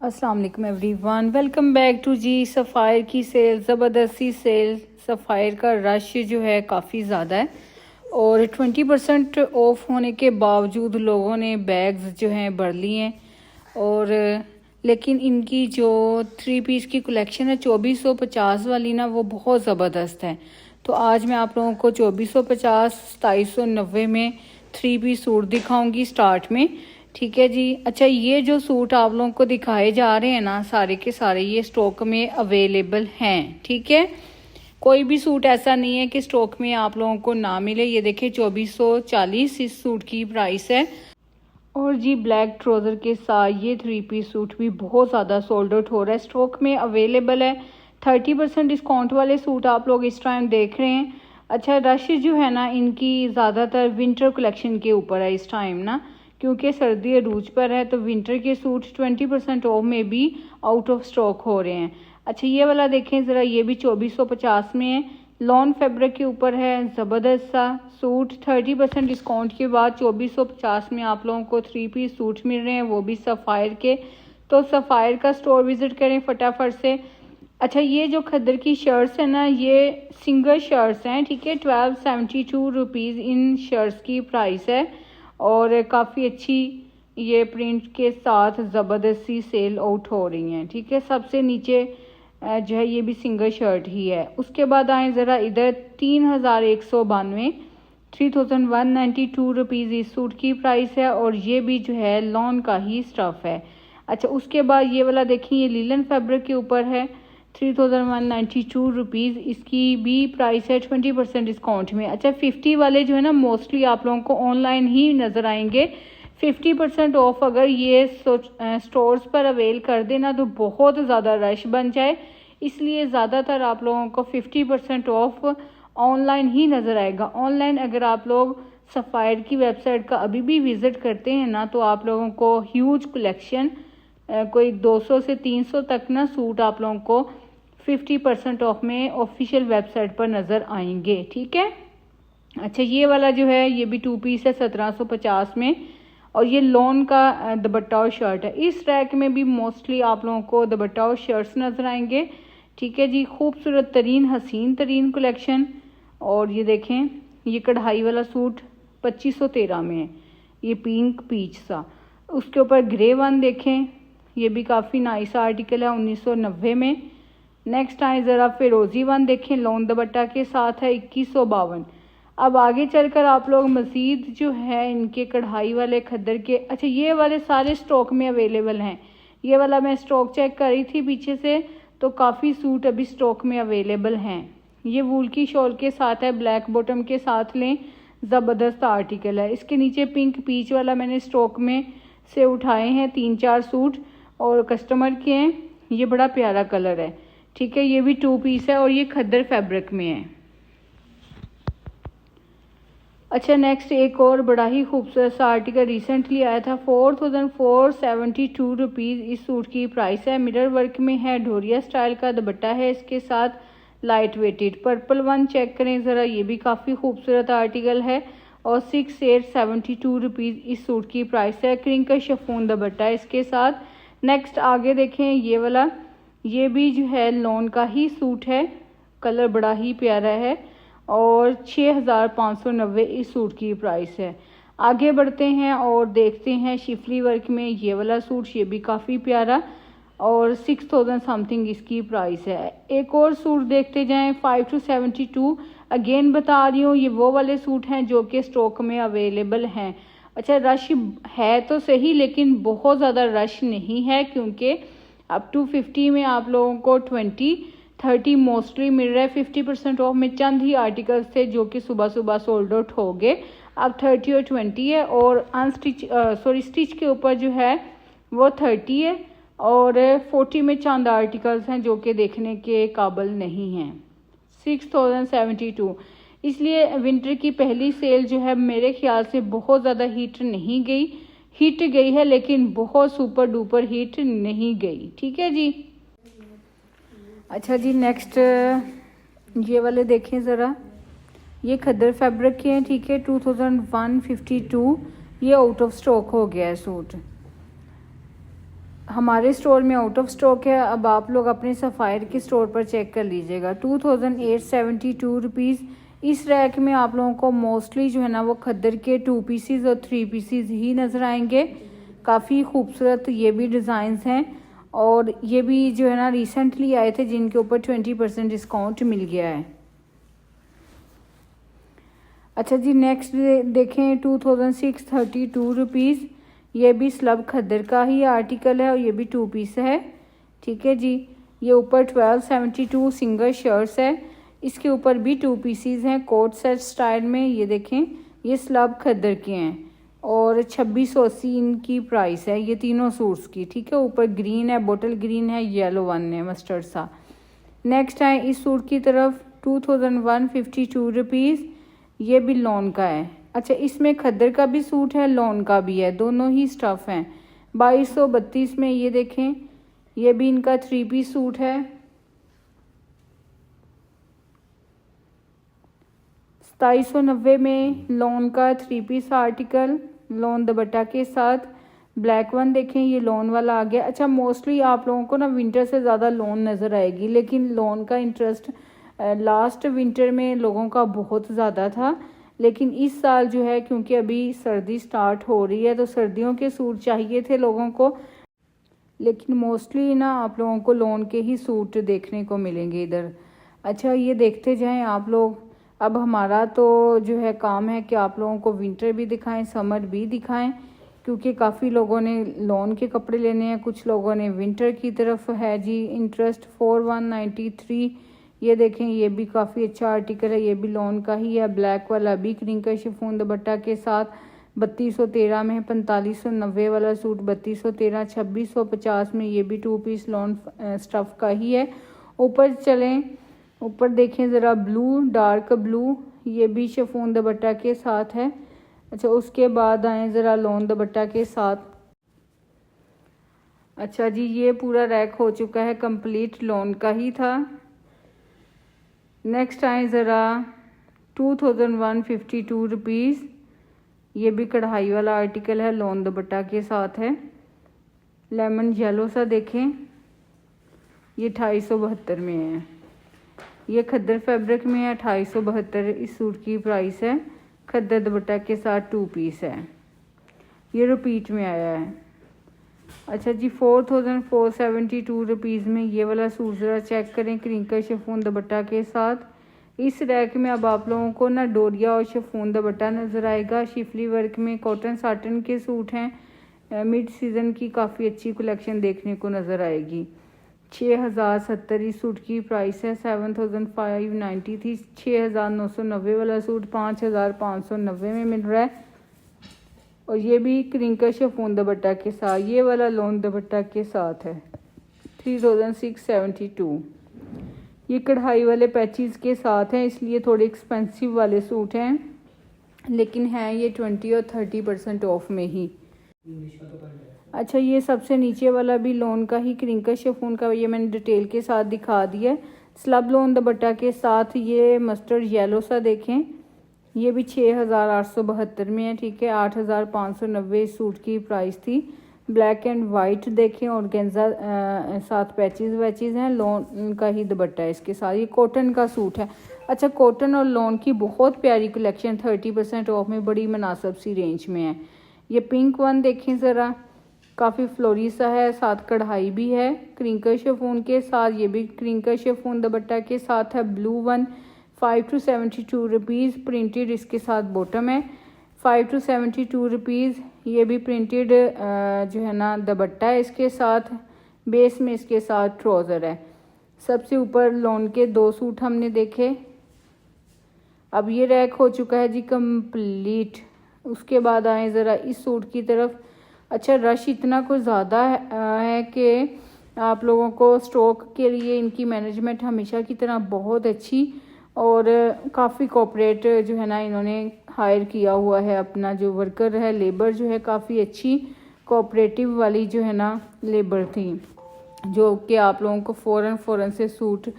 अस्सलाम वालेकुम everyone, welcome back to G Sapphire की सेल। ज़बरदस्ती सेल, सफ़ायर का रश जो है काफ़ी ज़्यादा है और 20% ऑफ होने के बावजूद लोगों ने बैग्स जो हैं भर लिए हैं। और लेकिन इनकी जो 3 पीस की कलेक्शन है 2450 वाली ना, वो बहुत ज़बरदस्त है। तो आज मैं आप लोगों को 2450 2790 में 3 पीस सूट दिखाऊंगी स्टार्ट में। ठीक है जी। अच्छा, ये जो सूट आप लोगों को दिखाए जा रहे हैं ना, सारे के सारे ये स्टॉक में अवेलेबल हैं। ठीक है, कोई भी सूट ऐसा नहीं है कि स्टॉक में आप लोगों को ना मिले। ये देखिए 2440 इस सूट की प्राइस है। और जी ब्लैक ट्राउज़र के साथ ये 3 पीस सूट भी बहुत ज़्यादा सोल्ड आउट हो रहा है, स्टॉक में अवेलेबल है। 30% डिस्काउंट वाले सूट आप लोग इस टाइम देख रहे हैं। अच्छा, रश जो है ना इनकी ज़्यादातर विंटर कलेक्शन के ऊपर है इस टाइम ना, क्योंकि सर्दी अरूज पर है तो विंटर के सूट 20% ऑफ में भी आउट ऑफ स्टॉक हो रहे हैं। अच्छा, ये वाला देखें ज़रा, ये भी 2450 में है, लॉन फैब्रिक के ऊपर है, ज़बरदस्त सा सूट। 30% डिस्काउंट के बाद 2450 में आप लोगों को 3 पीस सूट मिल रहे हैं, वो भी सफ़ायर के। तो सफ़ायर का स्टोर विज़िट करें फटाफट से। अच्छा, ये जो खद्दर की शर्ट्स है ना, ये सिंगल शर्ट्स हैं। ठीक है, 1272 रुपीज़ इन शर्ट्स की प्राइस है और काफ़ी अच्छी ये प्रिंट के साथ ज़बरदस्ती सेल आउट हो रही हैं। ठीक है, सबसे नीचे जो है ये भी सिंगल शर्ट ही है। उसके बाद आए ज़रा इधर 3192 3192 रुपीज़ इस सूट की प्राइस है और ये भी जो है लॉन का ही स्टफ़ है। अच्छा, उसके बाद ये वाला देखिए, ये लीलन फैब्रिक के ऊपर है, 3192 रुपीज़ इसकी भी प्राइस है 20% डिस्काउंट में। अच्छा, 50 वाले जो है ना मोस्टली आप लोगों को ऑनलाइन ही नज़र आएंगे। 50% ऑफ अगर ये स्टोर्स पर अवेल कर देना तो बहुत ज़्यादा रश बन जाए, इसलिए ज़्यादातर आप लोगों को 50% ऑफ ऑनलाइन ही नज़र आएगा। ऑनलाइन अगर आप लोग सफ़ायर की वेबसाइट का अभी भी विज़िट करते हैं ना, तो आप लोगों को ह्यूज कलेक्शन कोई 200 से 300 तक ना सूट आप लोगों को 50% ऑफ में ऑफिशियल वेबसाइट पर नज़र आएंगे। ठीक है। अच्छा, ये वाला जो है ये भी 2 पीस है 1750 में और ये लॉन का दुपट्टा और शर्ट है। इस रैक में भी मोस्टली आप लोगों को दुपट्टा और शर्ट्स नज़र आएंगे। ठीक है जी, खूबसूरत तरीन हसीन तरीन कलेक्शन। और ये देखें, ये कढ़ाई वाला सूट 2513 में है, ये पिंक पीच सा। उसके ऊपर ग्रे वन देखें, ये भी काफ़ी नाइस आर्टिकल है 1990 में। नेक्स्ट आए ज़रा फिरोजी वन देखें, लॉन दुपट्टा के साथ है 2152। अब आगे चलकर आप लोग मज़ीद जो है इनके कढ़ाई वाले खद्दर के, अच्छा ये वाले सारे स्टॉक में अवेलेबल हैं। ये वाला मैं स्टॉक चेक कर रही थी पीछे से, तो काफ़ी सूट अभी स्टॉक में अवेलेबल हैं। ये वूल की शॉल के साथ है, ब्लैक बॉटम के साथ लें, ज़बरदस्त आर्टिकल है। इसके नीचे पिंक पीच वाला मैंने स्टॉक में से उठाए हैं 3-4 सूट और कस्टमर के हैं। ये बड़ा प्यारा कलर है। ठीक है, ये भी 2 पीस है और ये खद्दर फैब्रिक में है। अच्छा, नेक्स्ट एक और बड़ा ही खूबसूरत सा आर्टिकल रिसेंटली आया था, 4472 रुपीज़ इस सूट की प्राइस है। मिरर वर्क में है, ढोरिया स्टाइल का दुपट्टा है, इसके साथ light weighted. Purple one check करें ज़रा, ये भी काफ़ी खूबसूरत आर्टिकल है और 6872 रुपीज़ इस सूट की प्राइस है। क्रिंकल शिफॉन दुपट्टा है इसके साथ। नेक्स्ट आगे देखें, ये वाला, ये भी जो है लॉन का ही सूट है, कलर बड़ा ही प्यारा है और 6590 इस सूट की प्राइस है। आगे बढ़ते हैं और देखते हैं शिफली वर्क में ये वाला सूट, ये भी काफ़ी प्यारा और 6000 समथिंग इसकी प्राइस है। एक और सूट देखते जाएं, 5272। अगेन बता रही हूँ, ये वो वाले सूट हैं जो कि स्टॉक में अवेलेबल हैं। अच्छा, रश है तो सही लेकिन बहुत ज़्यादा रश नहीं है, क्योंकि अप टू 50 में आप लोगों को 20-30 मोस्टली मिल रहा है। 50% ऑफ में चंद ही आर्टिकल्स थे जो कि सुबह सुबह सोल्ड आउट हो गए। अब 30 और 20 है और अनस्टिच स्टिच के ऊपर जो है वो 30 है और 40 में चंद आर्टिकल्स हैं जो कि देखने के काबिल नहीं हैं। 6072, इसलिए विंटर की पहली सेल जो है मेरे ख्याल से बहुत ज़्यादा हिट नहीं गई, हिट गई है लेकिन बहुत सुपर डुपर हिट नहीं गई। ठीक है जी। अच्छा जी, नेक्स्ट ये वाले देखें ज़रा, ये खद्दर फैब्रिक के हैं। ठीक है, 2152, ये आउट ऑफ स्टॉक हो गया है सूट। हमारे स्टोर में आउट ऑफ स्टॉक है। अब आप लोग अपने सफ़ायर के स्टोर पर चेक कर लीजिएगा। 2872 रुपीज़। इस रैक में आप लोगों को मोस्टली जो है ना वो खद्दर के 2 पीसीज और 3 पीसीज ही नज़र आएंगे। काफ़ी खूबसूरत ये भी डिज़ाइंस हैं और ये भी जो है ना रिसेंटली आए थे जिनके ऊपर 20% डिस्काउंट मिल गया है। अच्छा जी, नेक्स्ट देखें 2632 रुपीज़। ये भी स्लब खद्दर का ही आर्टिकल है और ये भी 2 पीस है। ठीक है जी, ये ऊपर 1272 सिंगल शर्ट्स है, इसके ऊपर भी 2 पीसीज हैं कोट सेट स्टाइल में। ये देखें, ये स्लब खद्दर के हैं और 2680 इनकी प्राइस है, ये तीनों सूट्स की। ठीक है, ऊपर ग्रीन है, बोटल ग्रीन है, येलो वन है मस्टर्ड सा। नेक्स्ट है इस सूट की तरफ 2152 रुपीज़। ये भी लॉन का है। अच्छा, इसमें खद्दर का भी सूट है, लॉन का भी है, दोनों ही स्टफ़ हैं। 2232 में ये देखें, ये भी इनका 3 पीस सूट है। 2790 में लॉन का 3 पीस आर्टिकल, लॉन दुपट्टा के साथ। ब्लैक वन देखें, ये लॉन वाला आ गया। अच्छा, मोस्टली आप लोगों को ना विंटर से ज़्यादा लॉन नज़र आएगी, लेकिन लॉन का इंटरेस्ट लास्ट विंटर में लोगों का बहुत ज़्यादा था, लेकिन इस साल जो है क्योंकि अभी सर्दी स्टार्ट हो रही है तो सर्दियों के सूट चाहिए थे लोगों को, लेकिन मोस्टली ना आप लोगों को लॉन के ही सूट देखने को मिलेंगे इधर। अच्छा, ये देखते जाएं आप लोग। अब हमारा तो जो है काम है कि आप लोगों को विंटर भी दिखाएं, समर भी दिखाएं, क्योंकि काफ़ी लोगों ने लॉन के कपड़े लेने हैं, कुछ लोगों ने विंटर की तरफ है जी इंटरेस्ट। 4193 ये देखें, ये भी काफ़ी अच्छा आर्टिकल है, ये भी लॉन का ही है। ब्लैक वाला भी क्रिंकल शिफॉन दुपट्टा के साथ 3213 में है। 4590 वाला सूट 3213। 2650 में ये भी 2 पीस लॉन स्टफ़ का ही है। ऊपर चलें, ऊपर देखें ज़रा, ब्लू, डार्क ब्लू, ये भी शिफॉन दुपट्टा के साथ है। अच्छा, उसके बाद आए ज़रा लॉन दुपट्टा के साथ। अच्छा जी, ये पूरा रैक हो चुका है कंप्लीट, लॉन का ही था। नेक्स्ट आए ज़रा 2152 रुपीज़। ये भी कढ़ाई वाला आर्टिकल है, लॉन दुपट्टा के साथ है। लेमन येलो सा देखें, ये 2872 में है। ये खद्दर फैब्रिक में है, 2872 इस सूट की प्राइस है। खद्दर दुपट्टा के साथ 2 पीस है, ये रिपीट में आया है। अच्छा जी, 4472 रुपीज़ में ये वाला सूट ज़रा चेक करें, क्रिंकल शिफॉन दुपट्टा के साथ। इस रैक में अब आप लोगों को ना डोरिया और शिफॉन दुपट्टा नज़र आएगा। शिफली वर्क में कॉटन साटन के सूट हैं। मिड सीज़न की काफ़ी अच्छी कलेक्शन देखने को नज़र आएगी। 6070 इस सूट की प्राइस है, 7590 थी। 6990 वाला सूट 5590 में मिल रहा है और ये भी क्रिंकल शिफॉन दुपट्टा के साथ, ये वाला लॉन दुपट्टा के साथ है। 3672। ये कढ़ाई वाले पैचेस के साथ हैं, इसलिए थोड़े एक्सपेंसिव वाले सूट हैं, लेकिन हैं ये 20 और 30% ऑफ में ही। अच्छा, ये सबसे नीचे वाला भी लॉन का ही क्रिंकल शिफॉन का, ये मैंने डिटेल के साथ दिखा दिया है। स्लब लॉन दुपट्टा के साथ ये मस्टर्ड येलो सा देखें, ये भी 6872 में है। ठीक है, 8590 सूट की प्राइस थी। ब्लैक एंड वाइट देखें और गेंजा साथ पैचेस वैचेस हैं, लॉन का ही दुपट्टा है इसके साथ। ये कॉटन का सूट है। अच्छा, कॉटन और लॉन की बहुत प्यारी कलेक्शन 30% ऑफ में बड़ी मुनासिब सी रेंज में है। ये पिंक वन देखें ज़रा, काफ़ी फ्लोरी सा है, साथ कढ़ाई भी है क्रिंकल शिफॉन के साथ। ये भी क्रिंकल शिफॉन दुपट्टा के साथ है। ब्लू वन 5272 रुपीज़, प्रिंटेड इसके साथ बॉटम है। 5272 रुपीज़। ये भी प्रिंटेड जो है ना दुपट्टा है इसके साथ, बेस में इसके साथ ट्राउज़र है। सबसे ऊपर लॉन के 2 सूट हमने देखे। अब ये रैक हो चुका है जी कंप्लीट। उसके बाद आए ज़रा इस सूट की तरफ। अच्छा, रश इतना कुछ ज़्यादा है कि आप लोगों को स्टॉक के लिए इनकी मैनेजमेंट हमेशा की तरह बहुत अच्छी और काफ़ी कोऑपरेट जो है ना इन्होंने हायर किया हुआ है। अपना जो वर्कर है, लेबर जो है काफ़ी अच्छी कोऑपरेटिव वाली जो है ना लेबर थी, जो कि आप लोगों को फ़ौरन से सूट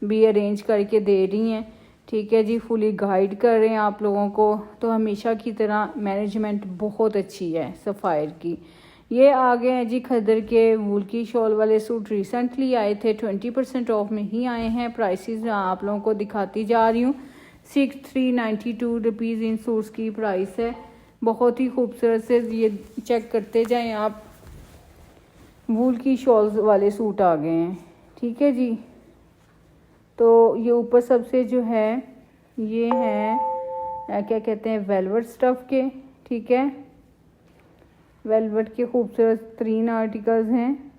भी अरेंज करके दे रही हैं। ठीक है जी, फुली गाइड कर रहे हैं आप लोगों को। तो हमेशा की तरह मैनेजमेंट बहुत अच्छी है सफ़ायर की। ये आ गए हैं जी खद्दर के वूल की शॉल वाले सूट, रिसेंटली आए थे, 20% ऑफ में ही आए हैं। प्राइसेस आप लोगों को दिखाती जा रही हूँ। 6392 रुपीज़ इन सूट्स की प्राइस है। बहुत ही खूबसूरत से ये चेक करते जाएं आप, वूल की शॉल्स वाले सूट आ गए हैं, ठीक है जी। तो ये ऊपर सबसे जो है ये हैं क्या कहते हैं, वेलवेट स्टफ़ के, ठीक है, वेलवेट के खूबसूरत 3 आर्टिकल्स हैं।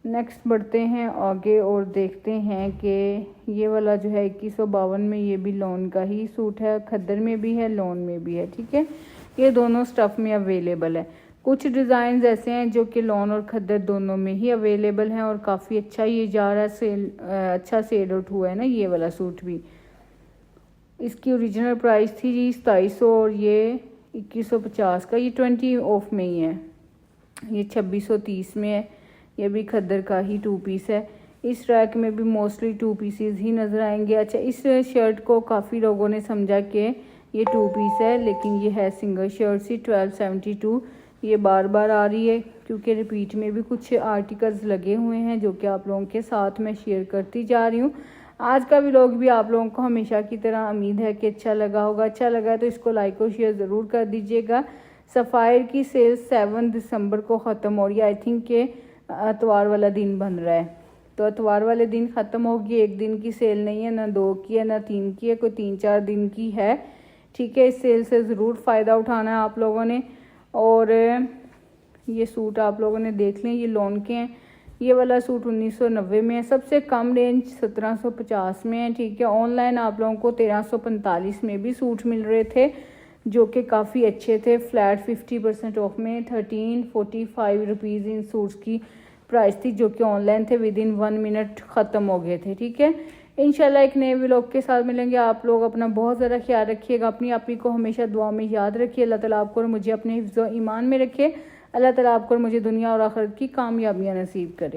नेक्स्ट बढ़ते हैं आगे और देखते हैं कि ये वाला जो है 2152 में, ये भी लॉन का ही सूट है, खद्दर में भी है, लॉन में भी है, ठीक है। ये दोनों स्टफ़ में अवेलेबल है। कुछ डिज़ाइन ऐसे हैं जो कि लॉन और खद्दर दोनों में ही अवेलेबल हैं और काफ़ी अच्छा ये जा रहा है सेल, अच्छा सेल आउट हुआ है ना ये वाला सूट भी। इसकी ओरिजिनल प्राइस थी जी 2700 और ये 2150 का, ये 20 ऑफ में ही है, ये 2630 में है। ये भी खद्दर का ही 2 पीस है। इस रैक में भी मोस्टली 2 पीसेस ही नज़र आएंगे। अच्छा, इस शर्ट को काफ़ी लोगों ने समझा कि ये 2 पीस है, लेकिन ये है सिंगल शर्ट सी 1272। ये बार बार आ रही है क्योंकि रिपीट में भी कुछ आर्टिकल्स लगे हुए हैं जो कि आप लोगों के साथ मैं शेयर करती जा रही हूँ। आज का व्लॉग भी आप लोगों को हमेशा की तरह उम्मीद है कि अच्छा लगा होगा। अच्छा लगा है तो इसको लाइक और शेयर ज़रूर कर दीजिएगा। सफ़ायर की सेल 7 दिसंबर को ख़त्म हो रही है। आई थिंक के इतवार वाला दिन बन रहा है, तो इतवार वाले दिन ख़त्म होगी। एक दिन की सेल नहीं है, ना 2 की है, ना 3 की है, कोई 3-4 दिन की है, ठीक है। इस सेल से ज़रूर फ़ायदा उठाना है आप लोगों ने। और ये सूट आप लोगों ने देख लें, ये लॉन के हैं। ये वाला सूट 1990 में है, सबसे कम रेंज 1750 में है, ठीक है। ऑनलाइन आप लोगों को 1345 में भी सूट मिल रहे थे जो कि काफ़ी अच्छे थे। फ्लैट 50% ऑफ में 1345 रुपीज़ इन सूट्स की प्राइस थी जो कि ऑनलाइन थे, विद इन 1 मिनट ख़त्म हो गए थे, ठीक है। इंशाल्लाह एक नए व्लॉग के साथ मिलेंगे। आप लोग अपना बहुत ज़्यादा ख्याल रखिएगा, अपनी आप ही को हमेशा दुआ में याद रखिए। अल्लाह ताला आपको और मुझे अपने हिफ्ज़ व ईमान में रखे। अल्लाह ताला आपको और मुझे दुनिया और आखिरत की कामयाबियाँ नसीब करे।